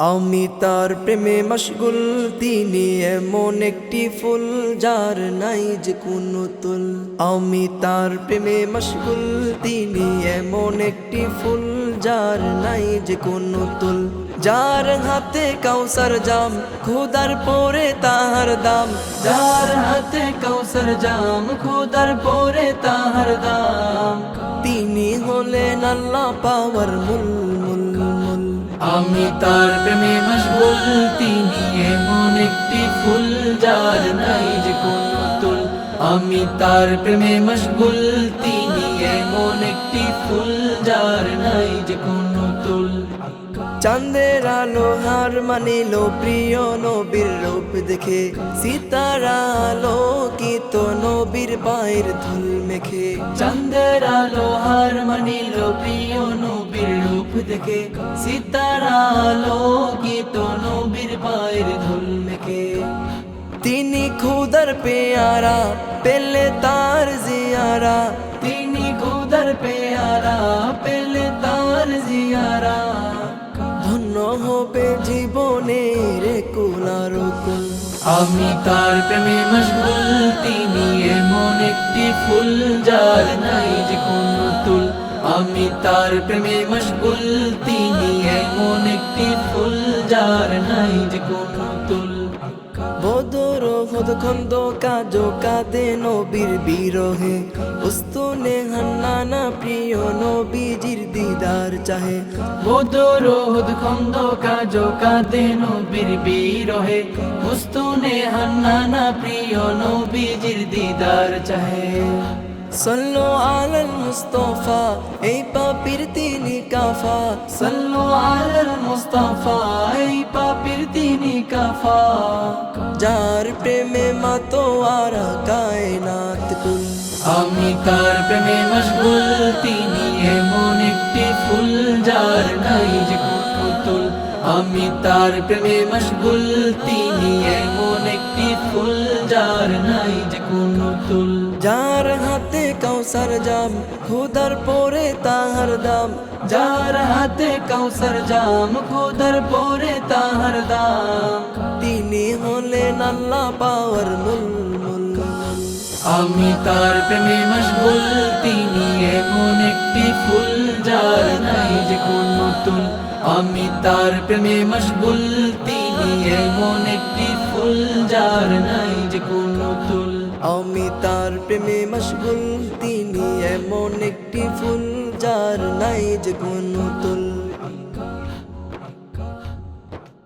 আমি তার প্রেমে মশগুল, তিনি এমন একটি ফুল যার নাই যে কোনো তুল। আমি তার প্রেমে মশগুল, তিনি এমন একটি ফুল যার নাই যে কোনো তুল। যার হাতে কাউসার জাম, খোদার পরে তাহার দাম। যার হাতে কাউসার জাম, খোদার পরে তাহার দাম। তিনি হলেন আল্লাহ পাওয়ার মূল। আমি তার প্রেমে মশগুল, তিনি এমন একটি ফুল যার নাই যে কোনো তুল। আমি তার প্রেমে মশগুল, তিনি এমন একটি ফুল যার নাই যে কোনো তুল। চাঁদের আলো হার মানিল প্রিয় নবীর রূপ দেখে, সিতারা আলোকিত নবীর পায়ের ধুল মেখে। চাঁদের আলো হার মানিল প্রিয় নবীর রূপ দেখে, সিতারা আলোকিত নবীর পায়ের ধুল মেখে। তিনি খুদার পেয়ারা, পেলে তার জিয়ারা। তিনি খুদার পেয়ারা, পেলে তার জিয়ারা। ধন্য হবে জীবনের কুলার কুল। আমি তার প্রেমে মশগুল, তিনি এমন একটি ফুল যার নাই যে কোনো তুল। আমি তার প্রেমে মশগুল, তিনি এমন একটি ফুল যার নাই যে কোনো তুল। বদর হদ খন্দ কাজো কাঁদে নবীর বিরহে, উস্তুনে হান্নানা প্রিয় নবীজির দিদার চাহে। বদর হদ খন্দ কাজো কাঁদে নবীর বিরহে, উস্তুনে হান্নানা প্রিয় নবীজির দিদার চাহে। সল্লু আলাল মুস্তাফা, এই পাপির তিনি কাফা। সল্লু আলাল মুস্তাফা, এই পাপির তিনি কাফা। যার প্রেমে মাতোয়ারা কায়নাত কুল। আমি তার প্রেমে মশগুল, তিনি এমন একটি ফুল যার নাই যে কোনো তুল। আমি তার প্রেমে মশগুল, তিনি এমন একটি ফুল যার নাই যে কোনো তুল। যার হাতে কাউসার জাম, খোদার পরে তাহার দাম। যার হাতে কাউসার জাম, খোদার পরে তাহার দাম। তিনি হলেন আল্লাহ পাওয়ার মূল। আমি তার প্রেমে মশগুল, তিনি এমন একটি ফুল যার নাই যে কোনো তুল। আমি তার প্রেমে মশগুল, তিনি এমন একটি ফুল যার নাই যে কোনো তুল। আমি তার প্রেমে মশগুল, তিনি এমন একটি ফুল যার নাই যে কোনো তুল।